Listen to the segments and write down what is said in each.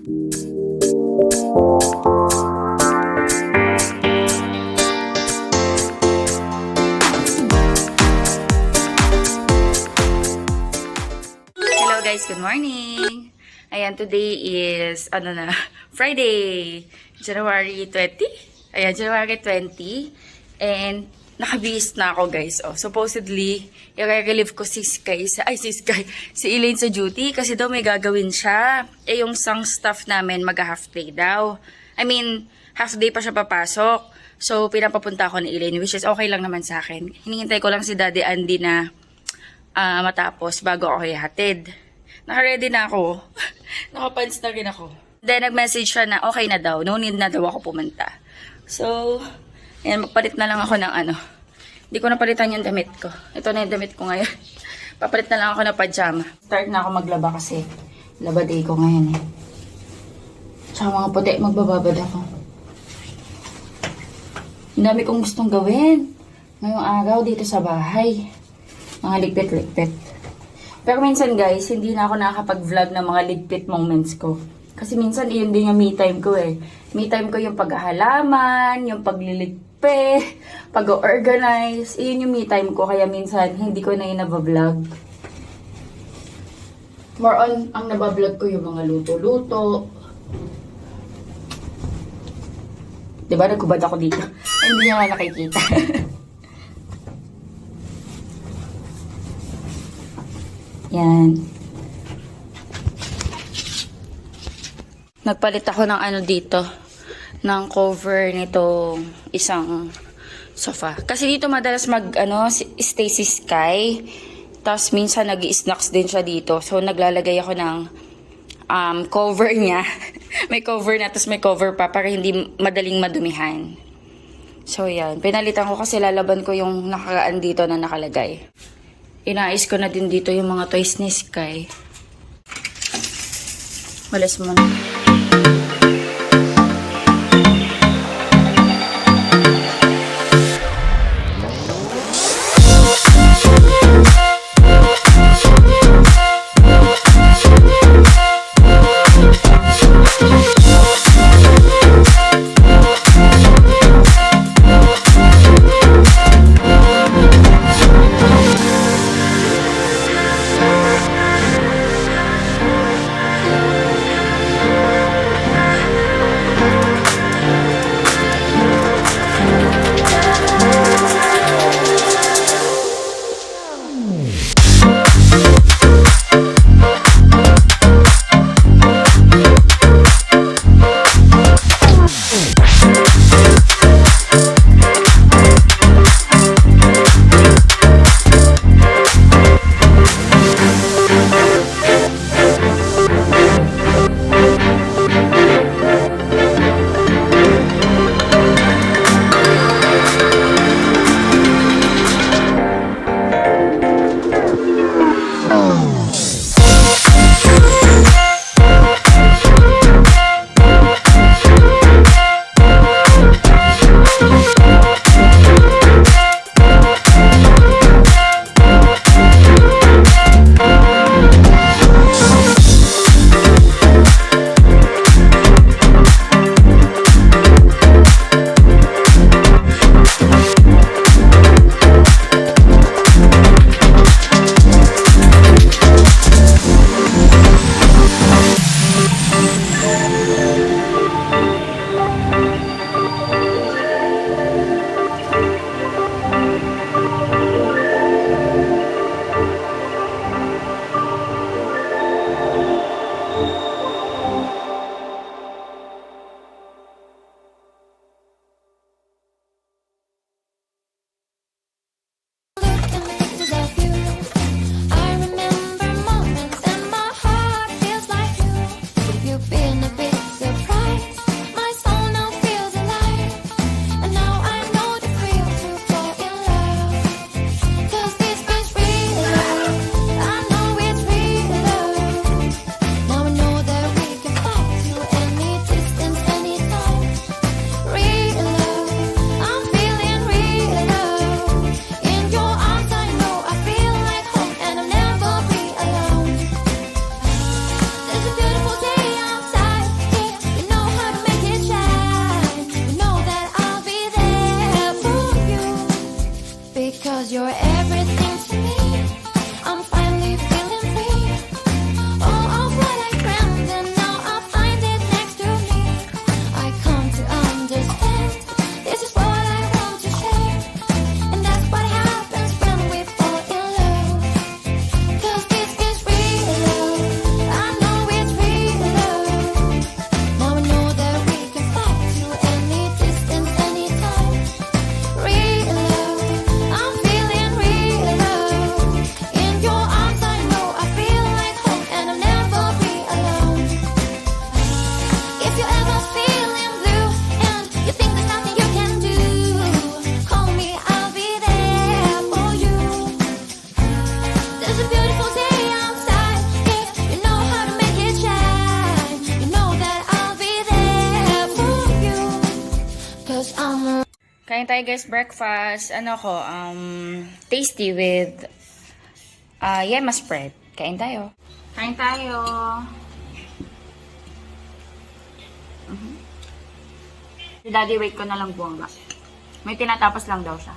Hello guys, good morning! Ayan, today is, Friday, January 20? Ayan, January 20. And, nakabihis na ako guys. Oh, supposedly, i-relieve ko si Elaine sa duty kasi daw may gagawin siya. Eh, yung sang staff namin mag-half day daw. I mean, half day pa siya papasok. So, pinapapunta ako ni Elaine, which is okay lang naman sa akin. Hinihintay ko lang si Daddy Andy na matapos bago ako ihatid. Naka-ready na ako. Nakapants na rin ako. Then, nag-message siya na okay na daw. No need na daw ako pumunta. So, ayan, magpalit na lang ako ng Hindi ko napalitan yung damit ko. Ito na yung damit ko ngayon. Papalit na lang ako ng pajama. Start na ako maglaba kasi laba day ko ngayon eh. Tsaka mga puti, magbababad ako. Ang dami kong gustong gawin ngayong araw dito sa bahay. Mga ligpit-ligpit. Pero minsan guys, hindi na ako nakakapag-vlog ng mga ligpit moments ko. Kasi minsan, iyon din yung me time ko eh. Me time ko yung paghahalaman, yung pagliligpit, pag-organize. Iyon yung me time ko, kaya minsan, hindi ko na yun nabablog. More on, ang nabablog ko yung mga luto-luto. Diba, nagkubad ako dito? Hindi niya na nakikita. Yan. Nagpalit ako ng dito. Ng cover nitong isang sofa. Kasi dito madalas stay si Sky. Tapos minsan nag-i-snacks din siya dito. So naglalagay ako ng cover niya. May cover na, tapos may cover pa para hindi madaling madumihan. So yan. Pinalitan ko kasi lalaban ko yung nakaraan dito na nakalagay. Inaayos ko na din dito yung mga toys ni Sky. Malas mo na. There's a beautiful day outside. Kain tayo guys, breakfast. Tasty with yema spread. Kain tayo. Kain tayo. Si Daddy wait ko na lang buwangga. May tinatapos lang daw siya.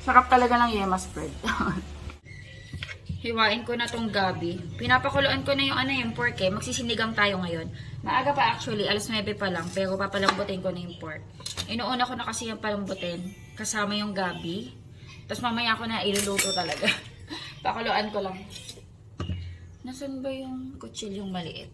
Sarap talaga ng yema spread. Hiwain ko na tong gabi. Pinapakuluan ko na yung pork eh. Magsisinigang tayo ngayon. Maaga pa actually, alas 9 pa lang. Pero papalambutin ko na yung pork. Inuuna ko na kasi yung palambutin. Kasama yung gabi. Tapos mamaya ko na iluluto talaga. Pakuluan ko lang. Nasaan ba yung kutsilyong maliit?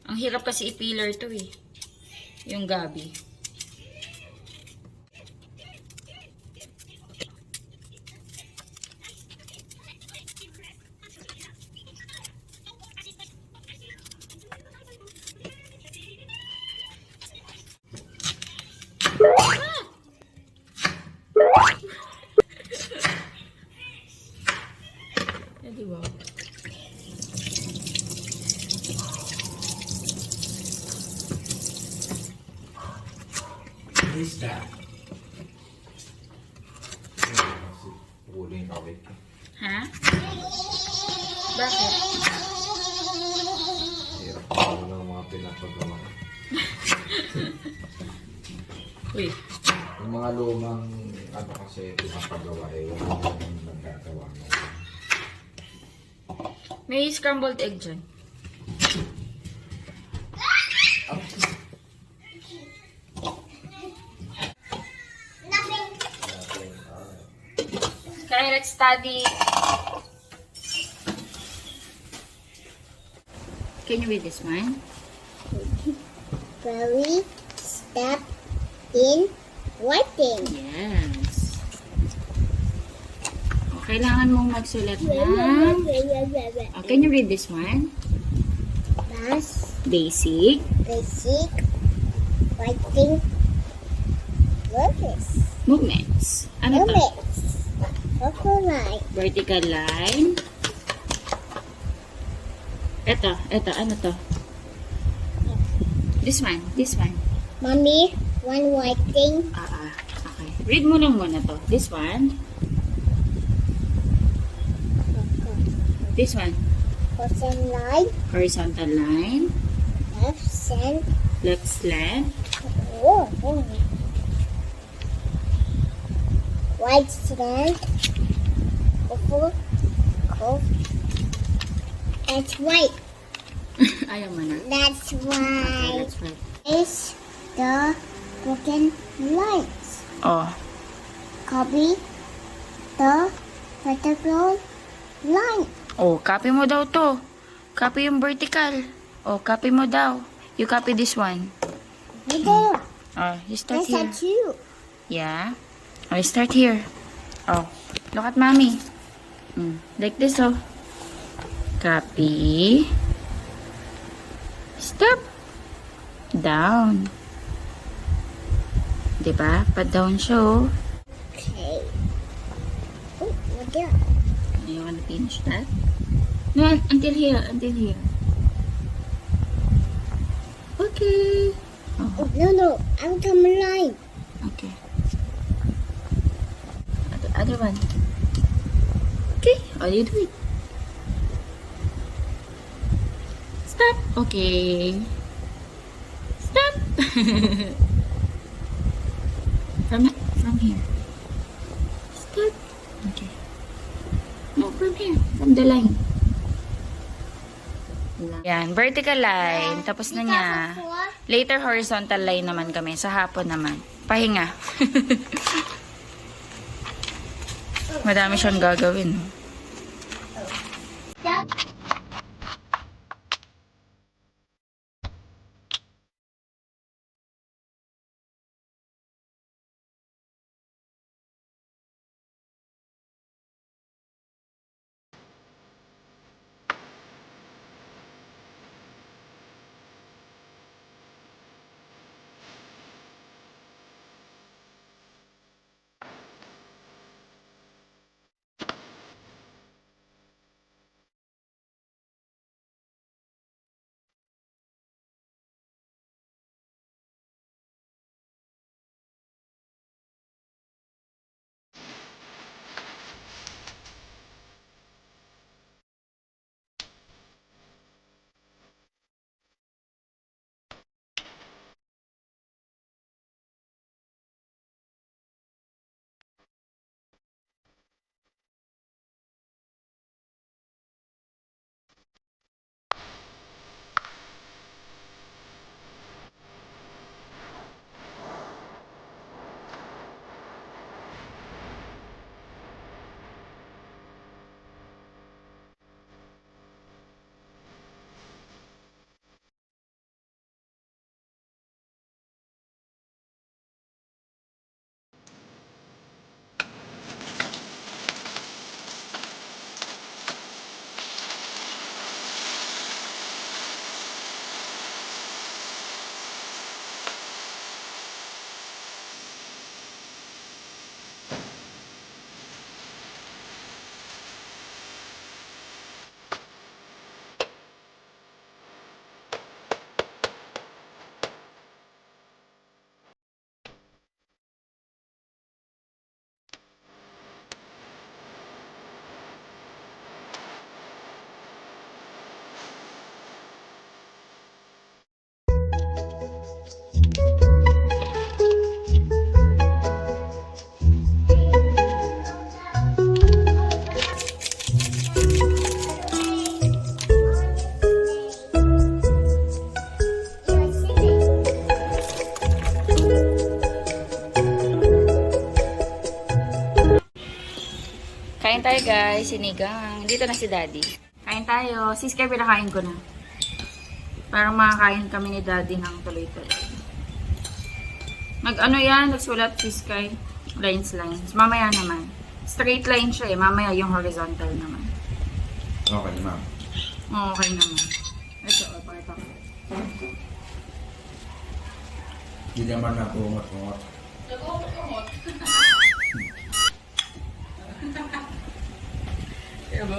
Ang hirap kasi i-peeler to eh. Yung gabi. Diba? What is that? Huling kawit ko. Ha? Bakit? Hirap ako ng mga pinapagawa. Uy. Yung mga lumang kasi pinapagawa wala nang nagagawa mo. May scrambled egg dyan. Okay, let's study. Can you read this one? Very step in writing. Yes. Kailangan mong magsulat ng... Can you read this one? That's Basic. basic writing words. Movements. Ano to? Limits. Circle line. Vertical line. Ito. Ano to? This one. Mommy, one writing. Okay. Read mo lang muna to. This one. This one. Horizontal line. Horizontal line. Left side. Left slant. Oh. Right side. Over. Cove. That's right. Ayaw mo na. That's Okay, right. that's right. Is the broken lines. Oh. Copy the vertical line. Oh, copy mo daw to. Copy yung vertical. Oh, copy mo daw. You copy this one. Right there. Oh, you start That's here. a two. Yeah. Oh, you start here. Oh, look at mommy. Like this, oh. Copy. Step. Down. Diba? Pa-down siya, oh. Okay. Oh, right there. You wanna finish that? No, until here. Okay. Oh, Oh, no. I'm coming line. okay. Other one. Okay, all you do it. Stop. Okay. Stop. from here. Stop. Okay. No, from here. From the line. Yan, vertical line. Tapos na niya. Later, horizontal line naman kami. Sa hapon naman. Pahinga. Madami siyang gagawin. Stop. tayo guys, sinigang. Dito na si Daddy. Kain tayo. Si Sky, pinakain ko na. Parang makakain kami ni Daddy ng tuloy-tuloy. Nag-ano yan, nagsulat si Sky. Lines. Mamaya naman. Straight line siya eh. Mamaya yung horizontal naman. Okay, ma'am. Okay naman. Ito, pakita ko. Hindi naman nakungot-kungot. Nag-uungot-ungot. Kaya ba?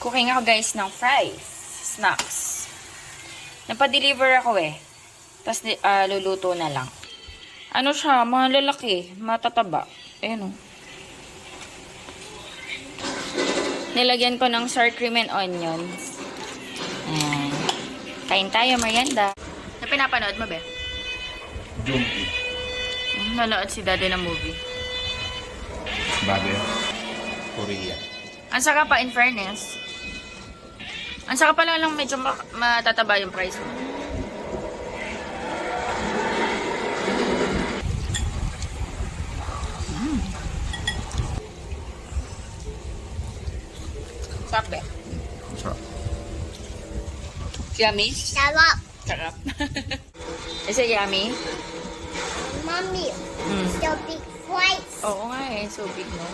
Cooking ako guys ng fries. Snacks. Napadeliver ako eh. Tapos luluto na lang. Ano siya? Mga lalaki. Matataba. Ayan o. Nilagyan ko ng sour cream and onions. Ayan. Kain tayo, merienda. Na pinapanood mo, be? Junkie. Nanood si Daddy ng movie. Babe. Korea. Ang saka pa, in fairness. Ang saka pa lang medyo matataba yung price mo. Sarap, be? Sarap. Yummy? Sarap. Sarap. Is it yummy? Mommy, so big fries. Oo nga eh. So big, no?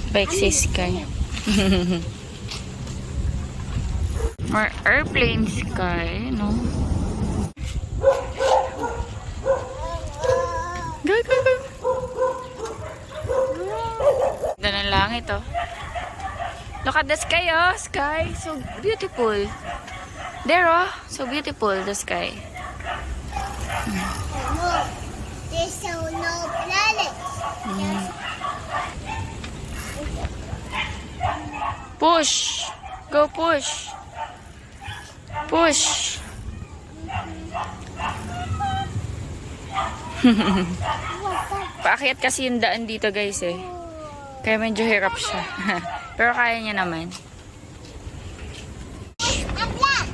Bike si Sky. More airplane Sky, no? Go, go, go! Ganda ng langit, oh. Look at the sky, oh. Sky, so beautiful. There, oh. So beautiful, the sky. No, there's no planet. Push! Go push! Push! Paakyat kasi yung daan dito guys eh. Kaya medyo hirap siya. Pero kaya niya naman. A black.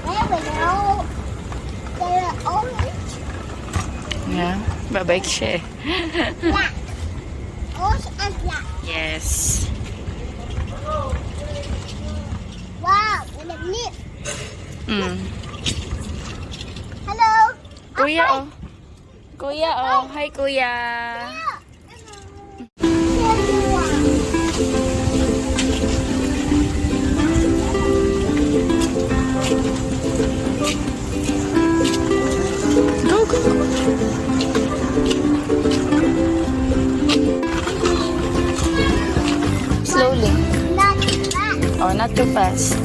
There we go. There are orange, Yeah, babike siya eh. black. Orange and black. Yes. Wow, with a nip. Hello. Kuya oh. Kuya oh. Hi kuya. Here you are. Go, go, go. Slowly. Not black. Oh, not too fast.